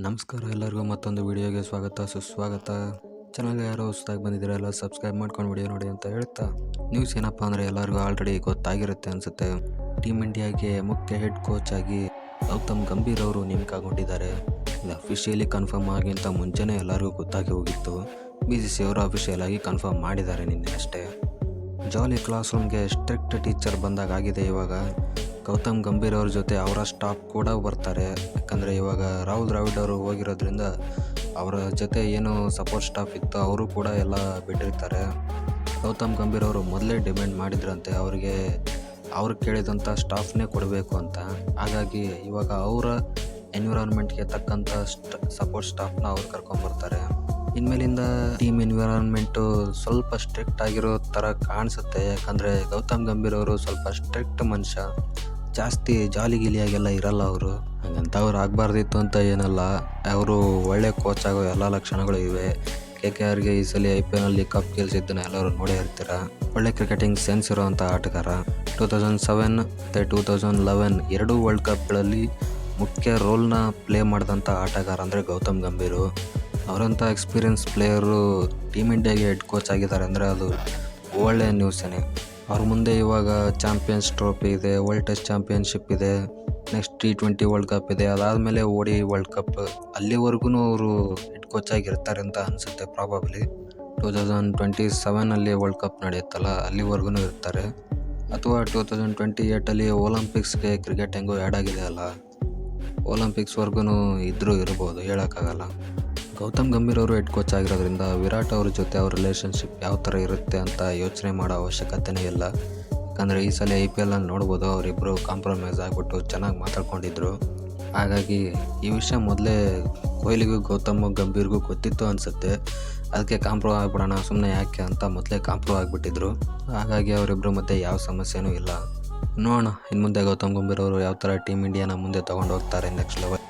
ನಮಸ್ಕಾರ ಎಲ್ಲರಿಗೂ ಮತ್ತೊಂದು ವಿಡಿಯೋಗೆ ಸುಸ್ವಾಗತ. ಚಾನಲ್ಗೆ ಯಾರೋ ಹೊಸದಾಗಿ ಬಂದಿದ್ದೀರಲ್ಲ ಸಬ್ಸ್ಕ್ರೈಬ್ ಮಾಡ್ಕೊಂಡು ವಿಡಿಯೋ ನೋಡಿ ಅಂತ ಹೇಳ್ತಾ, ನ್ಯೂಸ್ ಏನಪ್ಪ ಅಂದರೆ ಎಲ್ಲರಿಗೂ ಆಲ್ರೆಡಿ ಗೊತ್ತಾಗಿರುತ್ತೆ ಅನಿಸುತ್ತೆ. ಟೀಮ್ ಇಂಡಿಯಾಗೆ ಮುಖ್ಯ ಹೆಡ್ ಕೋಚ್ ಆಗಿ ಗೌತಮ್ ಗಂಭೀರ್ ಅವರು ನೇಮಕಗೊಂಡಿದ್ದಾರೆ. ಇದು ಅಫಿಷಿಯಲಿ ಕನ್ಫರ್ಮ್ ಆಗಿಂತ ಮುಂಚೆನೇ ಎಲ್ಲರಿಗೂ ಗೊತ್ತಾಗಿ ಹೋಗಿತ್ತು. BCCI ಅವರು ಅಫಿಷಿಯಲ್ ಆಗಿ ಕನ್ಫರ್ಮ್ ಮಾಡಿದ್ದಾರೆ ನಿನ್ನೆ ಅಷ್ಟೇ. ಜಾಲಿ ಕ್ಲಾಸ್ ರೂಮ್ಗೆ ಸ್ಟ್ರಿಕ್ಟ್ ಟೀಚರ್ ಬಂದಾಗ ಆಗಿದೆ ಇವಾಗ. ಗೌತಮ್ ಗಂಭೀರ್ ಅವ್ರ ಜೊತೆ ಅವರ ಸ್ಟಾಫ್ ಕೂಡ ಬರ್ತಾರೆ. ಯಾಕಂದರೆ ಇವಾಗ ರಾಹುಲ್ ದ್ರಾವಿಡ್ ಅವರು ಹೋಗಿರೋದ್ರಿಂದ ಅವರ ಜೊತೆ ಏನು ಸಪೋರ್ಟ್ ಸ್ಟಾಫ್ ಇತ್ತು ಅವರು ಕೂಡ ಎಲ್ಲ ಬಿಟ್ಟಿರ್ತಾರೆ. ಗೌತಮ್ ಗಂಭೀರ್ ಅವರು ಮೊದಲೇ ಡಿಮ್ಯಾಂಡ್ ಮಾಡಿದ್ರಂತೆ ಅವ್ರು ಕೇಳಿದಂಥ ಸ್ಟಾಫ್ನೇ ಕೊಡಬೇಕು ಅಂತ. ಹಾಗಾಗಿ ಇವಾಗ ಅವರ ಎನ್ವಿರಾನ್ಮೆಂಟ್ಗೆ ತಕ್ಕಂಥ ಸಪೋರ್ಟ್ ಸ್ಟಾಫ್ನ ಅವ್ರು ಕರ್ಕೊಂಬರ್ತಾರೆ. ಇನ್ಮೇಲಿಂದ ಟೀಮ್ ಎನ್ವಿರಾನ್ಮೆಂಟು ಸ್ವಲ್ಪ ಸ್ಟ್ರಿಕ್ಟ್ ಆಗಿರೋ ಥರ ಕಾಣಿಸುತ್ತೆ. ಯಾಕಂದರೆ ಗೌತಮ್ ಗಂಭೀರ್ ಅವರು ಸ್ವಲ್ಪ ಸ್ಟ್ರಿಕ್ಟ್ ಮನುಷ್ಯ, ಜಾಸ್ತಿ ಜಾಲಿ ಗಿಲಿಯಾಗೆಲ್ಲ ಇರಲ್ಲ ಅವರು. ಹಾಗಂತ ಅವ್ರು ಆಗಬಾರ್ದಿತ್ತು ಅಂತ ಏನಲ್ಲ, ಅವರು ಒಳ್ಳೆ ಕೋಚ್ ಆಗೋ ಎಲ್ಲ ಲಕ್ಷಣಗಳು ಇವೆ. KKRಗೆ ಈ ಸಲ IPLನಲ್ಲಿ ಕಪ್ ಗೆಲ್ಸಿದ್ದನ್ನು ಎಲ್ಲರೂ ನೋಡೇ ಇರ್ತೀರ. ಒಳ್ಳೆ ಕ್ರಿಕೆಟಿಂಗ್ ಸೆನ್ಸ್ ಇರೋವಂಥ ಆಟಗಾರ. 2007 ಮತ್ತು 2011 ಎರಡೂ ವರ್ಲ್ಡ್ ಕಪ್ಗಳಲ್ಲಿ ಮುಖ್ಯ ರೋಲ್ನ ಪ್ಲೇ ಮಾಡಿದಂಥ ಆಟಗಾರ ಅಂದರೆ ಗೌತಮ್ ಗಂಭೀರು. ಅವರಂಥ ಎಕ್ಸ್ಪೀರಿಯನ್ಸ್ ಪ್ಲೇಯರು ಟೀಮ್ ಇಂಡಿಯಾಗೆ ಹೆಡ್ ಕೋಚ್ ಆಗಿದ್ದಾರೆ ಅಂದರೆ ಅದು ಒಳ್ಳೆಯ ನ್ಯೂಸೇ. ಅವ್ರ ಮುಂದೆ ಇವಾಗ ಚಾಂಪಿಯನ್ಸ್ ಟ್ರೋಫಿ ಇದೆ, ವರ್ಲ್ಡ್ ಟೆಸ್ಟ್ ಚಾಂಪಿಯನ್ಶಿಪ್ ಇದೆ, ನೆಕ್ಸ್ಟ್ T20 ವರ್ಲ್ಡ್ ಕಪ್ ಇದೆ, ಅದಾದಮೇಲೆ ODI ವರ್ಲ್ಡ್ ಕಪ್. ಅಲ್ಲಿವರೆಗೂ ಅವರು ಹೆಡ್ ಕೋಚ್ ಆಗಿರ್ತಾರೆ ಅಂತ ಅನಿಸುತ್ತೆ. ಪ್ರಾಬಬ್ಲಿ 2027 ವರ್ಲ್ಡ್ ಕಪ್ ನಡೆಯುತ್ತಲ್ಲ, ಅಲ್ಲಿವರೆಗೂ ಇರ್ತಾರೆ. ಅಥವಾ 2028 ಒಲಿಂಪಿಕ್ಸ್ಗೆ ಕ್ರಿಕೆಟ್ ಹೆಂಗೋ ಆ್ಯಡ್ ಆಗಿದೆ ಅಲ್ಲ, ಒಲಿಂಪಿಕ್ಸ್ವರೆಗೂ ಇರ್ಬೋದು, ಹೇಳೋಕ್ಕಾಗಲ್ಲ. ಗೌತಮ್ ಗಂಭೀರ್ ಅವರು ಹೆಡ್ ಕೋಚ್ ಆಗಿರೋದ್ರಿಂದ ವಿರಾಟ್ ಅವ್ರ ಜೊತೆ ಅವ್ರ ರಿಲೇಷನ್ಶಿಪ್ ಯಾವ ಥರ ಇರುತ್ತೆ ಅಂತ ಯೋಚನೆ ಮಾಡೋ ಅವಶ್ಯಕತೆಯೇ ಇಲ್ಲ. ಯಾಕಂದರೆ ಈ ಸಲ IPLನಲ್ಲಿ ನೋಡ್ಬೋದು ಅವರಿಬ್ಬರು ಕಾಂಪ್ರಮೈಸ್ ಆಗಿಬಿಟ್ಟು ಚೆನ್ನಾಗಿ ಮಾತಾಡ್ಕೊಂಡಿದ್ರು. ಹಾಗಾಗಿ ಈ ವಿಷಯ ಮೊದಲೇ ಕೊಹ್ಲಿಗೂ ಗೌತಮ್ ಗಂಭೀರ್ಗೂ ಗೊತ್ತಿತ್ತು ಅನಿಸುತ್ತೆ. ಅದಕ್ಕೆ ಕಾಂಪ್ರೂವ್ ಆಗಿಬಿಡೋಣ ಸುಮ್ಮನೆ ಯಾಕೆ ಅಂತ ಮೊದಲೇ ಕಾಂಪ್ರೂವ್ ಆಗಿಬಿಟ್ಟಿದ್ರು. ಹಾಗಾಗಿ ಅವರಿಬ್ಬರು ಮಧ್ಯೆ ಯಾವ ಸಮಸ್ಯೆನೂ ಇಲ್ಲ. ನೋಡೋಣ ಇನ್ನು ಮುಂದೆ ಗೌತಮ್ ಗಂಭೀರ್ ಅವರು ಯಾವ ಥರ ಟೀಮ್ ಇಂಡಿಯಾನ ಮುಂದೆ ತೊಗೊಂಡು ಹೋಗ್ತಾರೆ ನೆಕ್ಸ್ಟ್ ಲೆವೆಲ್.